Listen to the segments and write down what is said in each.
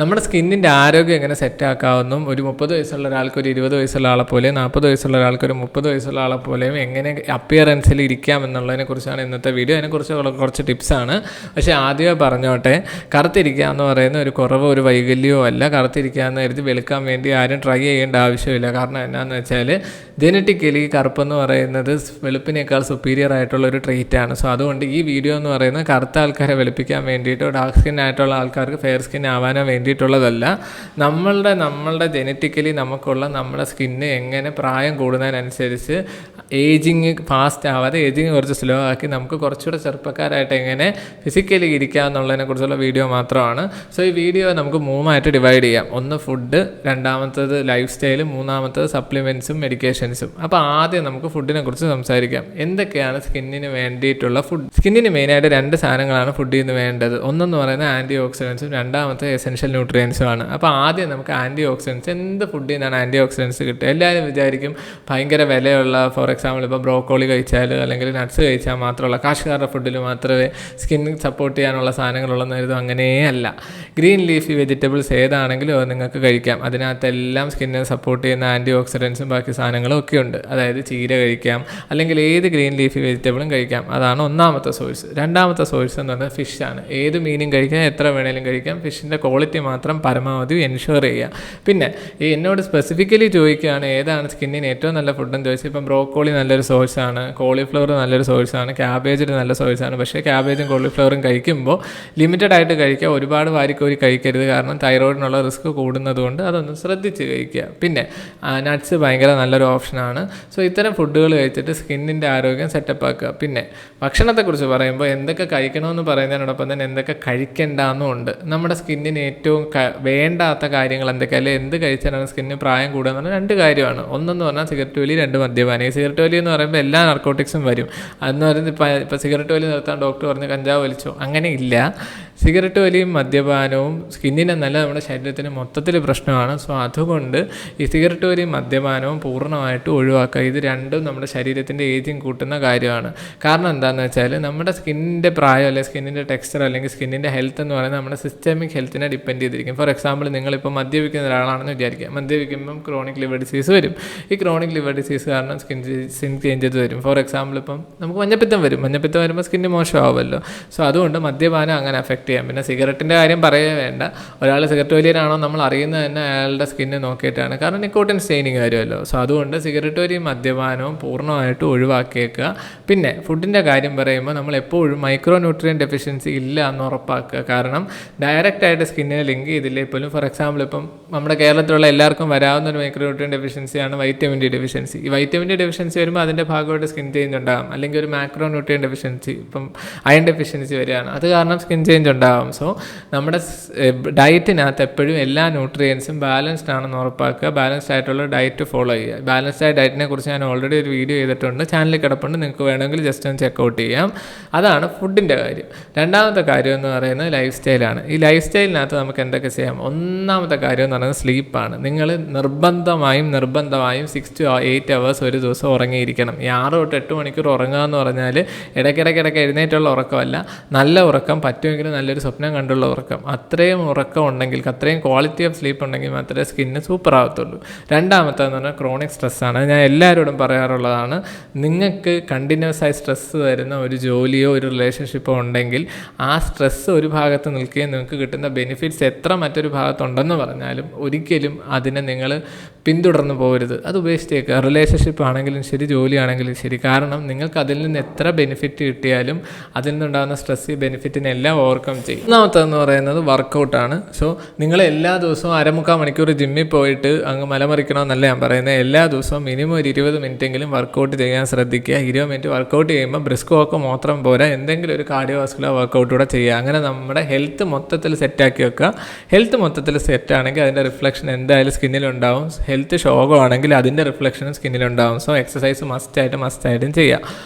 നമ്മുടെ സ്കിന്നിൻ്റെ ആരോഗ്യം എങ്ങനെ സെറ്റാക്കാവുന്നതും ഒരു 30 വയസ്സുള്ള ഒരാൾക്ക് ഒരു 20 വയസ്സുള്ള ആളെ പോലെയും 40 വയസ്സുള്ള ഒരാൾക്ക് ഒരു 30 വയസ്സുള്ള ആളെ പോലെയും എങ്ങനെ അപ്പിയറൻസിൽ ഇരിക്കാം എന്നുള്ളതിനെ കുറിച്ചാണ് ഇന്നത്തെ വീഡിയോ. അതിനെക്കുറിച്ച് കുറച്ച് ടിപ്സാണ്. പക്ഷേ ആദ്യമേ പറഞ്ഞോട്ടെ, കറുത്തിരിക്കുക എന്ന് പറയുന്ന ഒരു കുറവോ ഒരു വൈകല്യമോ അല്ല. കറുത്തിരിക്കുക എന്ന് കരുതി വെളുക്കാൻ വേണ്ടി ആരും ട്രൈ ചെയ്യേണ്ട ആവശ്യമില്ല. കാരണം എന്നാന്ന് വെച്ചാൽ ജനറ്റിക്കലി കറുപ്പെന്ന് പറയുന്നത് വെളുപ്പിനേക്കാൾ സുപ്പീരിയർ ആയിട്ടുള്ള ഒരു ട്രീറ്റാണ്. സോ അതുകൊണ്ട് ഈ വീഡിയോ എന്ന് പറയുന്നത് കറുത്ത ആൾക്കാരെ വെളുപ്പിക്കാൻ വേണ്ടിയിട്ടോ ഡാർക്ക് സ്കിൻ ആയിട്ടുള്ള ആൾക്കാർക്ക് ഫെയർ സ്കിൻ ആവാനോ വേണ്ടിയിട്ടുള്ളതല്ല. നമ്മളുടെ ജനറ്റിക്കലി നമുക്കുള്ള നമ്മുടെ സ്കിന്ന് എങ്ങനെ പ്രായം കൂടുന്നതിനനുസരിച്ച് ഏജിങ് ഫാസ്റ്റ് ആവാതെ ഏജിങ് കുറച്ച് സ്ലോ ആക്കി നമുക്ക് കുറച്ചുകൂടെ ചെറുപ്പക്കാരായിട്ട് എങ്ങനെ ഫിസിക്കലി ഇരിക്കുക എന്നുള്ളതിനെ കുറിച്ചുള്ള വീഡിയോ മാത്രമാണ്. സോ ഈ വീഡിയോ നമുക്ക് 3ആയിട്ട് ഡിവൈഡ് ചെയ്യാം. ഒന്ന് ഫുഡ്, രണ്ടാമത്തത് ലൈഫ് സ്റ്റൈൽ, മൂന്നാമത്തത് സപ്ലിമെൻറ്റ്സും മെഡിക്കേഷൻസും. അപ്പോൾ ആദ്യം നമുക്ക് ഫുഡിനെ കുറിച്ച് സംസാരിക്കാം. എന്തൊക്കെയാണ് സ്കിന്നിന് വേണ്ടിയിട്ടുള്ള ഫുഡ്? സ്കിന്നിന് മെയിനായിട്ട് 2 സാധനങ്ങളാണ് ഫുഡിൽ നിന്ന് വേണ്ടത്. ഒന്നെന്ന് പറയുന്നത് ആൻറ്റി ഓക്സിഡൻസും, രണ്ടാമത്തെ എസെൻഷ്യൽ ന്യൂട്രിയൻസും ആണ്. അപ്പോൾ ആദ്യം നമുക്ക് ആൻറ്റി ഓക്സിഡൻസ്, എന്ത് ഫുഡിൽ നിന്നാണ് ആൻറ്റി ഓക്സിഡൻസ് കിട്ടുക? എല്ലാവരും വിചാരിക്കും ഭയങ്കര വിലയുള്ള, ഫോർ എക്സാമ്പിൾ ഇപ്പോൾ ബ്രോക്കോളി കഴിച്ചാൽ അല്ലെങ്കിൽ നട്ട്സ് കഴിച്ചാൽ മാത്രമുള്ള കാശുകാരുടെ ഫുഡിൽ മാത്രമേ സ്കിന്നിന് സപ്പോർട്ട് ചെയ്യാനുള്ള സാധനങ്ങളുള്ളതെന്ന് കരുതും. അങ്ങനെയല്ല. ഗ്രീൻ ലീഫി വെജിറ്റബിൾസ് ഏതാണെങ്കിലും അത് നിങ്ങൾക്ക് കഴിക്കാം. അതിനകത്തെല്ലാം സ്കിന്നിനെ സപ്പോർട്ട് ചെയ്യുന്ന ആൻറ്റി ഓക്സിഡൻസും ബാക്കി സാധനങ്ങളും ഒക്കെ ഉണ്ട്. അതായത് ചീര കഴിക്കാം, അല്ലെങ്കിൽ ഏത് ഗ്രീൻ ലീഫി വെജിറ്റബിളും കഴിക്കാം. അതാണ് ഒന്നാമത്തെ സോഴ്സ്. രണ്ടാമത്തെ സോഴ്സ് എന്ന് പറഞ്ഞാൽ ഫിഷാണ്. ഏത് മീനും കഴിക്കാം, എത്ര വേണേലും കഴിക്കാം. ഫിഷിൻ്റെ ക്വാളിറ്റി മാത്രം പരമാവധി എൻഷുർ ചെയ്യുക. പിന്നെ എന്നോട് സ്പെസിഫിക്കലി ചോദിക്കുകയാണ് ഏതാണ് സ്കിന്നിന് ഏറ്റവും നല്ല ഫുഡെന്ന് ചോദിച്ചാൽ, ഇപ്പം ബ്രോക്കോളി നല്ലൊരു സോഴ്സാണ്, കോളിഫ്ലവർ നല്ലൊരു സോഴ്സാണ്, ക്യാബേജ് നല്ല സോഴ്സാണ്. പക്ഷേ ക്യാബേജും കോളിഫ്ലവറും കഴിക്കുമ്പോൾ ലിമിറ്റഡ് ആയിട്ട് കഴിക്കുക. ഒരുപാട് വാരിക്കോരി കഴിക്കരുത്. കാരണം തൈറോയിഡിനുള്ള റിസ്ക് കൂടുന്നത് കൊണ്ട് അതൊന്ന് ശ്രദ്ധിച്ച് കഴിക്കുക. പിന്നെ നട്ട്സ് ഭയങ്കര നല്ലൊരു ഓപ്ഷനാണ്. സോ ഇത്തരം ഫുഡുകൾ കഴിച്ചിട്ട് സ്കിന്നിൻ്റെ ആരോഗ്യം സെറ്റപ്പ് ആക്കുക. പിന്നെ ഭക്ഷണത്തെക്കുറിച്ച് പറയുമ്പോൾ എന്തൊക്കെ കഴിക്കണമെന്ന് പറയുന്നതിനോടൊപ്പം തന്നെ എന്തൊക്കെ കഴിക്കേണ്ടെന്നും ഉണ്ട്. നമ്മുടെ സ്കിന്നിന് ഏറ്റവും വേണ്ടാത്ത കാര്യങ്ങൾ എന്തൊക്കെ, അല്ലെങ്കിൽ എന്ത് കഴിച്ചാലാണ് സ്കിന്നിന് പ്രായം കൂടുക എന്ന് പറഞ്ഞാൽ 2 കാര്യമാണ്. ഒന്നെന്ന് പറഞ്ഞാൽ സിഗരറ്റ് വലി, 2 മദ്യപാനം. ഈ സിഗരറ്റ് വലി എന്ന് പറയുമ്പോൾ എല്ലാ നാർക്കോട്ടിക്സും വരും. അതെന്ന് പറയുന്നത് ഇപ്പോൾ സിഗരറ്റ് വലി നിർത്താൻ ഡോക്ടർ പറഞ്ഞ് കഞ്ചാവ് വലിച്ചോ, അങ്ങനെ ഇല്ല. സിഗരറ്റ് വലിയും മദ്യപാനവും സ്കിന്നിനെന്നല്ല നമ്മുടെ ശരീരത്തിന് മൊത്തത്തിൽ പ്രശ്നമാണ്. സോ അതുകൊണ്ട് ഈ സിഗരറ്റ് വലിയും മദ്യപാനവും പൂർണ്ണമായിട്ട് ഒഴിവാക്കുക. ഇത് രണ്ടും നമ്മുടെ ശരീരത്തിൻ്റെ ഏജിങ് കൂട്ടുന്ന കാര്യമാണ്. കാരണം എന്താണെന്ന് വെച്ചാൽ നമ്മുടെ സ്കിന്നിൻ്റെ പ്രായം അല്ലെങ്കിൽ സ്കിന്നിൻ്റെ ടെക്സ്ചർ അല്ലെങ്കിൽ സ്കിന്നിൻ്റെ ഹെൽത്ത് എന്ന് പറയുന്നത് നമ്മുടെ സിസ്റ്റമിക് ഹെൽത്തിനെ ഡിപ്പെൻഡ് ചെയ്തിരിക്കും. ഫോർ എക്സാമ്പിൾ നിങ്ങളിപ്പോൾ മദ്യപിക്കുന്ന ഒരാളാണെന്ന് വിചാരിക്കുക. മദ്യപിക്കുമ്പം ക്രോണിക് ലിവർ ഡിസീസ് വരും. ഈ ക്രോണിക് ലിവർ ഡിസീസ് കാരണം സ്കിൻ ചേഞ്ചസ് വരും. ഫോർ എക്സാമ്പിൾ ഇപ്പം നമുക്ക് മഞ്ഞപ്പിത്തം വരും. മഞ്ഞപ്പിത്തം വരുമ്പോൾ സ്കിന്ന് മോശമാവുമല്ലോ. സോ അതുകൊണ്ട് മദ്യപാനം അങ്ങനെ അഫക്റ്റ് ചെയ്യാം. പിന്നെ സിഗരറ്റിൻ്റെ കാര്യം പറയേ വേണ്ട. ഒരാൾ സിഗരറ്റ് വലിയനാണോ നമ്മൾ അറിയുന്നത് തന്നെ അയാളുടെ സ്കിന്ന് നോക്കിയിട്ടാണ്. കാരണം നിക്കോട്ടിൻ സ്റ്റെയിനിങ് വരുമല്ലോ. സോ അതുകൊണ്ട് സിഗരറ്റ് വലിയും മദ്യപാനവും പൂർണ്ണമായിട്ട് ഒഴിവാക്കിയേക്കുക. പിന്നെ ഫുഡിൻ്റെ കാര്യം പറയുമ്പോൾ നമ്മൾ എപ്പോഴും മൈക്രോ ന്യൂട്രിയൻ ഡെഫിഷ്യൻസി ഇല്ല എന്ന് ഉറപ്പാക്കുക. കാരണം ഡയറക്റ്റായിട്ട് സ്കിന്നിനെ ലിങ്ക് ചെയ്തില്ലേ പോലും, ഫോർ എക്സാമ്പിൾ ഇപ്പം നമ്മുടെ കേരളത്തിലുള്ള എല്ലാവർക്കും വരാവുന്ന ഒരു മൈക്രോ ന്യൂട്രിയൻ ഡെഫിഷ്യൻസിയാണ് വൈറ്റമിൻ ഡി ഡെഫിഷ്യൻസി. ഈ വൈറ്റമിൻ ഡി ഡെഫിഷ്യൻസി വരുമ്പോൾ അതിൻ്റെ ഭാഗമായിട്ട് സ്കിൻ ചേഞ്ച് ഉണ്ടാകും. അല്ലെങ്കിൽ ഒരു മാക്രോ ന്യൂട്രിയൻ ഡെഫിഷ്യൻസി, ഇപ്പം അയൺ ഡെഫിഷ്യൻസി വരികയാണ്, അത് കാരണം സ്കിൻ ചേഞ്ച് ഉണ്ടാകും. സോ നമ്മുടെ ഡയറ്റിനകത്ത് എപ്പോഴും എല്ലാ ന്യൂട്രിയൻസും ബാലൻസ്ഡ് ആണെന്ന് ഉറപ്പാക്കുക. ബാലൻസ്ഡ് ആയിട്ടുള്ള ഡയറ്റ് ഫോളോ ചെയ്യുക. ബാലൻസ്ഡ് ആയ ഡയറ്റിനെ കുറിച്ച് ഞാൻ ഓൾറെഡി ഒരു വീഡിയോ ചെയ്തിട്ടുണ്ട്, ചാനലിൽ കിടപ്പുണ്ട്, നിങ്ങൾക്ക് വേണമെങ്കിൽ ജസ്റ്റ് ഒന്ന് ചെക്കൗട്ട് ചെയ്യാം. അതാണ് ഫുഡിൻ്റെ കാര്യം. രണ്ടാമത്തെ കാര്യം എന്ന് പറയുന്നത് ലൈഫ് സ്റ്റൈലാണ്. ഈ ലൈഫ് സ്റ്റൈലിനകത്ത് നമുക്ക് എന്തൊക്കെ ചെയ്യാം? ഒന്നാമത്തെ കാര്യം എന്ന് പറയുന്നത് സ്ലീപ്പാണ്. നിങ്ങൾ നിർബന്ധമായും 6 to 8 hours ഒരു ദിവസം ഉറങ്ങിയിരിക്കണം. ഈ 6 to 8 മണിക്കൂർ ഉറങ്ങുക എന്ന് പറഞ്ഞാൽ ഇടയ്ക്കിടയ്ക്ക് എഴുന്നേറ്റുള്ള ഉറക്കമല്ല, നല്ല ഉറക്കം, പറ്റുമെങ്കിൽ നല്ലൊരു സ്വപ്നം കണ്ടുള്ള ഉറക്കം. അത്രയും ഉറക്കം ഉണ്ടെങ്കിൽ, അത്രയും ക്വാളിറ്റി ഓഫ് സ്ലീപ്പ് ഉണ്ടെങ്കിൽ മാത്രമേ സ്കിന്ന് സൂപ്പർ ആവത്തുള്ളൂ. രണ്ടാമത്തേന്ന് പറഞ്ഞാൽ ക്രോണിക് സ്ട്രെസ്സാണ്. ഞാൻ എല്ലാവരോടും പറയാറുള്ളതാണ്, നിങ്ങൾക്ക് കണ്ടിന്യൂസ് ആയി സ്ട്രെസ്സ് തരുന്ന ഒരു ജോലിയോ ഒരു റിലേഷൻഷിപ്പോ ഉണ്ടെങ്കിൽ ആ സ്ട്രെസ്സ് ഒരു ഭാഗത്ത് നിൽക്കുകയും നിങ്ങൾക്ക് കിട്ടുന്ന ബെനിഫിറ്റ്സ് എത്ര മറ്റൊരു ഭാഗത്തുണ്ടെന്ന് പറഞ്ഞാലും ഒരിക്കലും അതിനെ നിങ്ങൾ പിന്തുടർന്ന് പോകരുത്. അത് ഉപേക്ഷിച്ചേക്കുക. റിലേഷൻഷിപ്പ് ആണെങ്കിലും ശരി, ജോലിയാണെങ്കിലും ശരി. കാരണം നിങ്ങൾക്ക് അതിൽ നിന്ന് എത്ര ബെനിഫിറ്റ് കിട്ടിയാലും അതിൽ നിന്നുണ്ടാകുന്ന സ്ട്രെസ് ബെനിഫിറ്റിനെല്ലാം ഓവർകം ചെയ്യും. ഒന്നാമത്തെന്ന് പറയുന്നത് വർക്കൗട്ടാണ്. സോ നിങ്ങൾ എല്ലാ ദിവസവും 1/4 മണിക്കൂർ ജിമ്മിൽ പോയിട്ട് അങ്ങ് മലമറിക്കണമെന്നല്ല ഞാൻ പറയുന്നത്. എല്ലാ ദിവസവും മിനിമം ഒരു 20 മിനിറ്റെങ്കിലും വർക്കൗട്ട് ചെയ്യാൻ ശ്രദ്ധിക്കുക. 20 മിനിറ്റ് വർക്കൗട്ട് ചെയ്യുമ്പോൾ ബ്രിസ്ക് വാക്ക് മാത്രം പോരാ, എന്തെങ്കിലും ഒരു കാർഡിയോവാസ്കുലർ വർക്കൗട്ട് കൂടെ ചെയ്യുക. അങ്ങനെ നമ്മുടെ ഹെൽത്ത് മൊത്തത്തിൽ സെറ്റാക്കി വെക്കുക. ഹെൽത്ത് മൊത്തത്തിൽ സെറ്റാണെങ്കിൽ അതിൻ്റെ റിഫ്ലക്ഷൻ എന്തായാലും സ്കിന്നിലുണ്ടാവും. ഹെൽത്ത് ശോകമാണെങ്കിൽ അതിൻ്റെ റിഫ്ലക്ഷനും സ്കിന്നിലുണ്ടാവും. സോ എക്സസൈസ് മസ്റ്റായിട്ടും ചെയ്യുക.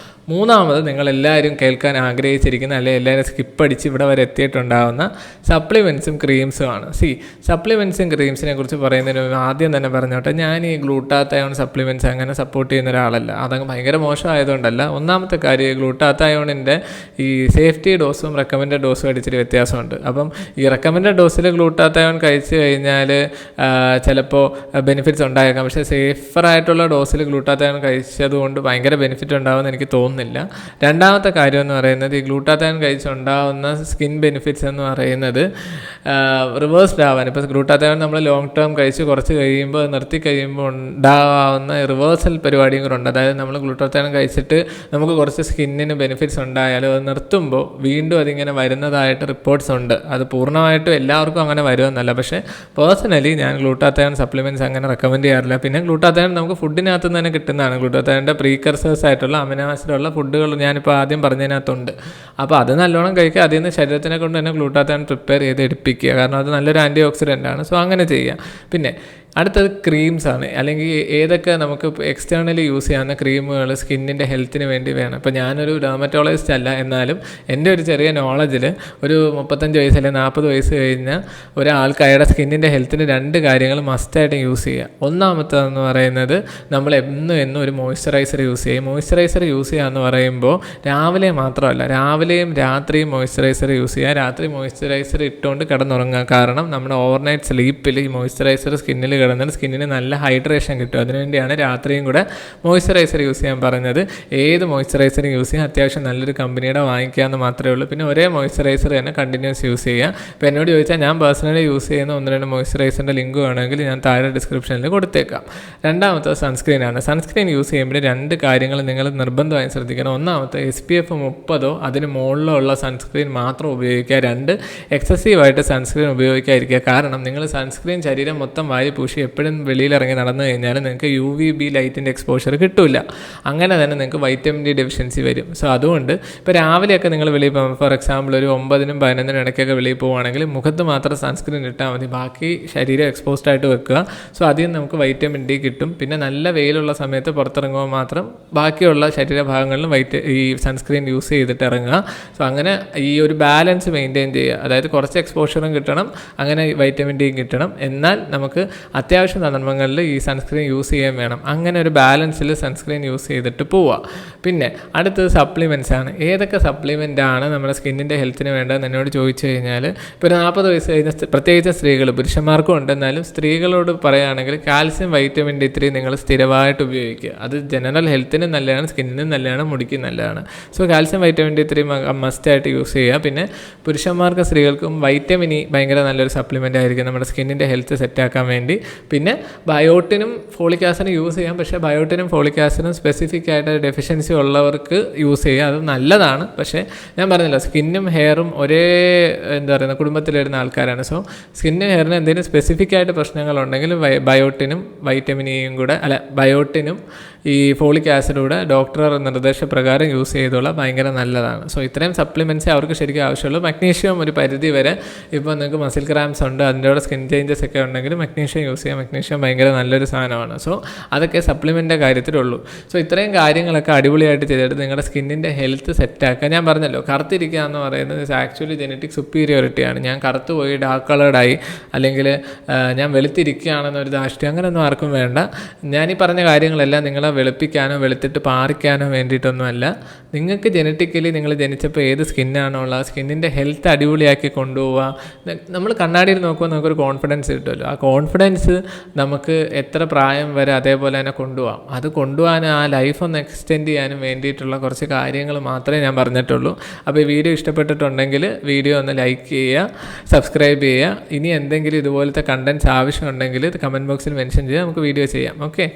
മൂന്നാമത് നിങ്ങളെല്ലാവരും കേൾക്കാൻ ആഗ്രഹിച്ചിരിക്കുന്ന അല്ലെങ്കിൽ എല്ലാവരും സ്കിപ്പ് അടിച്ച് ഇവിടെ വരെ എത്തിയിട്ടുണ്ടാകുന്ന സപ്ലിമെൻറ്റ്സും ക്രീംസുമാണ്. സപ്ലിമെൻറ്റ്സും ക്രീംസിനെ കുറിച്ച് പറയുന്നതിന് ആദ്യം തന്നെ പറഞ്ഞോട്ടെ, ഞാൻ ഈ ഗ്ലൂട്ടാത്തയോൺ സപ്ലിമെൻറ്റ്സ് അങ്ങനെ സപ്പോർട്ട് ചെയ്യുന്ന ഒരാളല്ല. അതങ്ങ് ഭയങ്കര മോശമായതുകൊണ്ടല്ല. ഒന്നാമത്തെ കാര്യം, ഗ്ലൂട്ടാത്തയോണിൻ്റെ ഈ സേഫ്റ്റി ഡോസും റെക്കമെൻഡഡ് ഡോസും അടിച്ചിട്ട് വ്യത്യാസമുണ്ട്. അപ്പം ഈ റെക്കമെൻഡഡ് ഡോസിൽ ഗ്ലൂട്ടാത്തയോൺ കഴിച്ച് കഴിഞ്ഞാൽ ചിലപ്പോൾ ബെനിഫിറ്റ്സ് ഉണ്ടായേക്കാം. പക്ഷേ സേഫറായിട്ടുള്ള ഡോസിൽ ഗ്ലൂട്ടാത്തയോൺ കഴിച്ചതുകൊണ്ട് ഭയങ്കര ബെനിഫിറ്റ് ഉണ്ടാകുമെന്ന് എനിക്ക് തോന്നുന്നില്ല. രണ്ടാമത്തെ കാര്യം എന്ന് പറയുന്നത്, ഈ ഗ്ലൂട്ടാത്തയോൺ കഴിച്ചുണ്ടാകുന്ന സ്കിൻ ബെനിഫിറ്റ്സ് എന്ന് പറയുന്നത് റിവേഴ്സ്ഡ് ആവാൻ. ഇപ്പോൾ ഗ്ലൂട്ടാത്തയോൺ നമ്മൾ ലോങ് ടേം കഴിച്ച് കുറച്ച് കഴിയുമ്പോൾ നിർത്തി കഴിയുമ്പോൾ ഉണ്ടാകാവുന്ന റിവേഴ്സൽ പരിപാടിയും കൂടെ ഉണ്ട്. അതായത് നമ്മൾ ഗ്ലൂട്ടാത്തയോൺ കഴിച്ചിട്ട് നമുക്ക് കുറച്ച് സ്കിന്നിന് ബെനിഫിറ്റ്സ് ഉണ്ടായാലും അത് നിർത്തുമ്പോൾ വീണ്ടും അതിങ്ങനെ വരുന്നതായിട്ട് റിപ്പോർട്ട്സ് ഉണ്ട്. അത് പൂർണ്ണമായിട്ടും എല്ലാവർക്കും അങ്ങനെ വരുമെന്നല്ല. പക്ഷേ പേഴ്സണലി ഞാൻ ഗ്ലൂട്ടാത്തയോൺ സപ്ലിമെൻറ്റ്സ് അങ്ങനെ റെക്കമെൻഡ് ചെയ്യാറില്ല. പിന്നെ ഗ്ലൂട്ടാത്തയോൺ നമുക്ക് ഫുഡിനകത്ത് നിന്ന് തന്നെ കിട്ടുന്നതാണ്. ഗ്ലൂട്ടാത്തയോണിൻ്റെ പ്രീകർസേഴ്സ് ആയിട്ടുള്ള അമിനോ ആസിഡുള്ള ഫുഡുകൾ ഞാനിപ്പോൾ ആദ്യം പറഞ്ഞതിനകത്തുണ്ട്. അപ്പോൾ അത് നല്ലോണം കഴിക്കുക. അതിൽ നിന്ന് ശരീരത്തിനെ കൊണ്ട് തന്നെ ഗ്ലൂട്ടാത്തയോൺ പ്രിപ്പയർ ചെയ്ത് എടുപ്പിക്കുക. കാരണം അത് നല്ലൊരു ആൻറ്റി ഓക്സിഡൻ്റ് ആണ്. സോ അങ്ങനെ ചെയ്യുക. പിന്നെ അടുത്തത് ക്രീംസാണ്. അല്ലെങ്കിൽ ഏതൊക്കെ നമുക്ക് എക്സ്റ്റേണലി യൂസ് ചെയ്യാവുന്ന ക്രീമുകൾ സ്കിന്നിൻ്റെ ഹെൽത്തിന് വേണ്ടി വേണം. ഇപ്പോൾ ഞാനൊരു ഡെർമറ്റോളജിസ്റ്റ് അല്ല, എന്നാലും എൻ്റെ ഒരു ചെറിയ നോളജിൽ ഒരു 35 വയസ്സ് അല്ലെങ്കിൽ 40 വയസ്സ് കഴിഞ്ഞ ഒരാൾക്ക് അയാളുടെ സ്കിന്നിൻ്റെ ഹെൽത്തിന് 2 കാര്യങ്ങൾ മസ്റ്റായിട്ട് യൂസ് ചെയ്യുക. ഒന്നാമത്തേതെന്ന് പറയുന്നത്, നമ്മൾ എന്നും ഒരു മോയ്സ്ചറൈസർ യൂസ് ചെയ്യും. മോയ്സ്ചറൈസർ യൂസ് ചെയ്യുക എന്ന് പറയുമ്പോൾ രാവിലെ മാത്രമല്ല, രാവിലെയും രാത്രിയും മോയ്സ്ചറൈസർ യൂസ് ചെയ്യുക. രാത്രി മോയ്സ്ചറൈസർ ഇട്ടുകൊണ്ട് കിടന്നുറങ്ങുക. കാരണം നമ്മുടെ ഓവർനൈറ്റ് സ്ലീപ്പിൽ ഈ മോയ്സ്ചറൈസർ സ്കിന്നിൽ കിടന്നാൽ സ്കിന്നിന് നല്ല ഹൈഡ്രേഷൻ കിട്ടും. അതിനുവേണ്ടിയാണ് രാത്രിയും കൂടെ മോയ്സ്ചറൈസർ യൂസ് ചെയ്യാൻ പറഞ്ഞത്. ഏത് മോയ്സ്ചറൈസറും യൂസ് ചെയ്യാൻ അത്യാവശ്യം നല്ലൊരു കമ്പനിയുടെ വാങ്ങിക്കാമെന്ന് മാത്രമേ ഉള്ളൂ. പിന്നെ ഒരേ മോയ്സ്ചറൈസർ തന്നെ കണ്ടിന്യൂസ് യൂസ് ചെയ്യുക. ഇപ്പോൾ എന്നോട് ചോദിച്ചാൽ ഞാൻ പേഴ്സണലി യൂസ് ചെയ്യുന്ന 1-2 മോയ്സ്ചറൈസറിൻ്റെ ലിങ്ക് വേണമെങ്കിൽ ഞാൻ താഴെ ഡിസ്ക്രിപ്ഷനിൽ കൊടുത്തേക്കാം. രണ്ടാമത്തെ സൺസ്ക്രീനാണ്. സൺസ്ക്രീൻ യൂസ് ചെയ്യുമ്പോൾ 2 കാര്യങ്ങൾ നിങ്ങൾ നിർബന്ധമായും ശ്രദ്ധിക്കണം. ഒന്നാമത്തെ, SPF 30 അതിന് മുകളിലോ ഉള്ള സൺസ്ക്രീൻ മാത്രം ഉപയോഗിക്കുക. 2, എക്സസീവായിട്ട് സൺസ്ക്രീൻ ഉപയോഗിക്കാതിരിക്കുക. കാരണം നിങ്ങൾ സൺസ്ക്രീൻ ശരീരം മൊത്തം വാരി പൂശി എപ്പോഴും വെളിയിലിറങ്ങി നടന്നു കഴിഞ്ഞാൽ നിങ്ങൾക്ക് UVB ലൈറ്റിൻ്റെ എക്സ്പോഷർ കിട്ടില്ല. അങ്ങനെ തന്നെ നിങ്ങൾക്ക് വൈറ്റമിൻ ഡി ഡെഫിഷ്യൻസി വരും. സോ അതുകൊണ്ട് ഇപ്പോൾ രാവിലെയൊക്കെ നിങ്ങൾ വെളിയിൽ പോകുമ്പോൾ, ഫോർ എക്സാമ്പിൾ ഒരു 9-നും 11-നും ഇടയ്ക്കൊക്കെ വെളിയിൽ പോകുകയാണെങ്കിൽ മുഖത്ത് മാത്രം സൺസ്ക്രീൻ ഇട്ടാൽ മതി. ബാക്കി ശരീരം എക്സ്പോസ്ഡ് ആയിട്ട് വെക്കുക. സോ അതിൽ നമുക്ക് വൈറ്റമിൻ ഡി കിട്ടും. പിന്നെ നല്ല വെയിലുള്ള സമയത്ത് പുറത്തിറങ്ങുമ്പോൾ മാത്രം ബാക്കിയുള്ള ശരീരഭാഗങ്ങളിലും ഈ സൺസ്ക്രീൻ യൂസ് ചെയ്തിട്ട് ഇറങ്ങുക. സോ അങ്ങനെ ഈ ഒരു ബാലൻസ് മെയിൻറ്റെയിൻ ചെയ്യുക. അതായത് കുറച്ച് എക്സ്പോഷറും കിട്ടണം, അങ്ങനെ വൈറ്റമിൻ ഡിയും കിട്ടണം. എന്നാൽ നമുക്ക് അത്യാവശ്യം സന്ദർഭങ്ങളിൽ ഈ സൺസ്ക്രീൻ യൂസ് ചെയ്യാൻ വേണം. അങ്ങനെ ഒരു ബാലൻസിൽ സൺസ്ക്രീൻ യൂസ് ചെയ്തിട്ട് പോവുക. പിന്നെ അടുത്തത് സപ്ലിമെൻറ്റ്സ് ആണ്. ഏതൊക്കെ സപ്ലിമെൻ്റ് ആണ് നമ്മുടെ സ്കിന്നിൻ്റെ ഹെൽത്തിന് വേണ്ടതെന്ന് എന്നോട് ചോദിച്ചു കഴിഞ്ഞാൽ, ഇപ്പോൾ ഒരു 40 വയസ്സ് കഴിഞ്ഞ പ്രത്യേകിച്ച് സ്ത്രീകൾ, പുരുഷന്മാർക്കും ഉണ്ടെന്നാലും സ്ത്രീകളോട് പറയുകയാണെങ്കിൽ കാൽസ്യം വൈറ്റമിൻ D3 നിങ്ങൾ സ്ഥിരമായിട്ട് ഉപയോഗിക്കുക. അത് ജനറൽ ഹെൽത്തിനും നല്ലതാണ്, സ്കിന്നിനും നല്ലതാണ്, മുടിക്കും നല്ലതാണ്. സോ കാൽസ്യം വൈറ്റമിൻ D3 മസ്റ്റായിട്ട് യൂസ് ചെയ്യുക. പിന്നെ പുരുഷന്മാർക്കും സ്ത്രീകൾക്കും വൈറ്റമിൻ ഇ ഭയങ്കര നല്ലൊരു സപ്ലിമെൻ്റ് ആയിരിക്കും നമ്മുടെ സ്കിന്നിൻ്റെ ഹെൽത്ത് സെറ്റാക്കാൻ വേണ്ടി. പിന്നെ ബയോട്ടിനും ഫോളിക് ആസിഡും യൂസ് ചെയ്യാം. പക്ഷേ ബയോട്ടിനും ഫോളിക് ആസിഡും സ്പെസിഫിക് ആയിട്ട് ഡെഫിഷ്യൻസി ഉള്ളവർക്ക് യൂസ് ചെയ്യുക. അത് നല്ലതാണ്. പക്ഷേ ഞാൻ പറഞ്ഞല്ലോ, സ്കിന്നും ഹെയറും ഒരേ കുടുംബത്തിൽ വരുന്ന ആൾക്കാരാണ്. സോ സ്കിന്നും ഹെയറിന് എന്തെങ്കിലും സ്പെസിഫിക് ആയിട്ട് പ്രശ്നങ്ങളുണ്ടെങ്കിൽ ബയോട്ടിനും വൈറ്റമിൻ ഇയും കൂടെ ബയോട്ടിനും ഈ ഫോളിക് ആസിഡ് കൂടെ ഡോക്ടറുടെ നിർദ്ദേശപ്രകാരം യൂസ് ചെയ്തോളാം. ഭയങ്കര നല്ലതാണ്. സോ ഇത്രയും സപ്ലിമെൻറ്റ്സേ അവർക്ക് ശരിക്കും ആവശ്യമുള്ളൂ. മഗ്നീഷ്യം ഒരു പരിധി വരെ, ഇപ്പോൾ നിങ്ങൾക്ക് മസിൽ ക്രാംസ് ഉണ്ട്, അതിൻ്റെ കൂടെ സ്കിൻ ചേഞ്ചസ് ഒക്കെ ഉണ്ടെങ്കിൽ മഗ്നീഷ്യം യൂസ് ചെയ്യാം. മഗ്നീഷ്യം ഭയങ്കര നല്ലൊരു സാധനമാണ്. സോ അതൊക്കെ സപ്ലിമെൻ്റിൻ്റെ കാര്യത്തിലുള്ളൂ. സോ ഇത്രയും കാര്യങ്ങളൊക്കെ അടിപൊളിയായിട്ട് ചെയ്തിട്ട് നിങ്ങളുടെ സ്കിന്നിൻ്റെ ഹെൽത്ത് സെറ്റാക്കുക. ഞാൻ പറഞ്ഞല്ലോ, കറുത്തിരിക്കുക എന്ന് പറയുന്നത് ആക്ച്വലി ജെനറ്റിക് സുപ്പീരിയോറിറ്റിയാണ്. ഞാൻ കറുത്ത് പോയി ഡാർക്ക് കളേർഡായി അല്ലെങ്കിൽ ഞാൻ വെളുത്തിരിക്കുകയാണെന്നൊരു ധാഷ്ട്യം അങ്ങനെയൊന്നും ആർക്കും വേണ്ട. ഞാനീ പറഞ്ഞ കാര്യങ്ങളെല്ലാം നിങ്ങളെ വെളുപ്പിക്കാനോ വെളുത്തിട്ട് പാറിക്കാനോ വേണ്ടിയിട്ടൊന്നുമല്ല. നിങ്ങൾക്ക് ജെനറ്റിക്കലി നിങ്ങൾ ജനിച്ചപ്പോൾ ഏത് സ്കിന്നാണോ ഉള്ളത്, ആ സ്കിന്നിൻ്റെ ഹെൽത്ത് അടിപൊളിയാക്കി കൊണ്ടുപോവുക. നമ്മൾ കണ്ണാടിയിൽ നോക്കുമ്പോൾ നമുക്കൊരു കോൺഫിഡൻസ് കിട്ടുമല്ലോ. ആ കോൺഫിഡൻസ് നമുക്ക് എത്ര പ്രായം വരെ അതേപോലെ തന്നെ കൊണ്ടുപോകാം. അത് കൊണ്ടുപോകാനും ആ ലൈഫ് ഒന്ന് എക്സ്റ്റെൻഡ് ചെയ്യാനും വേണ്ടിയിട്ടുള്ള കുറച്ച് കാര്യങ്ങൾ മാത്രമേ ഞാൻ പറഞ്ഞിട്ടുള്ളൂ. അപ്പോൾ ഈ വീഡിയോ ഇഷ്ടപ്പെട്ടിട്ടുണ്ടെങ്കിൽ വീഡിയോ ഒന്ന് ലൈക്ക് ചെയ്യുക, സബ്സ്ക്രൈബ് ചെയ്യുക. ഇനി എന്തെങ്കിലും ഇതുപോലത്തെ കണ്ടൻറ്റ്സ് ആവശ്യമുണ്ടെങ്കിൽ കമൻറ്റ് ബോക്സിൽ മെൻഷൻ ചെയ്യുക, നമുക്ക് വീഡിയോ ചെയ്യാം. ഓക്കെ.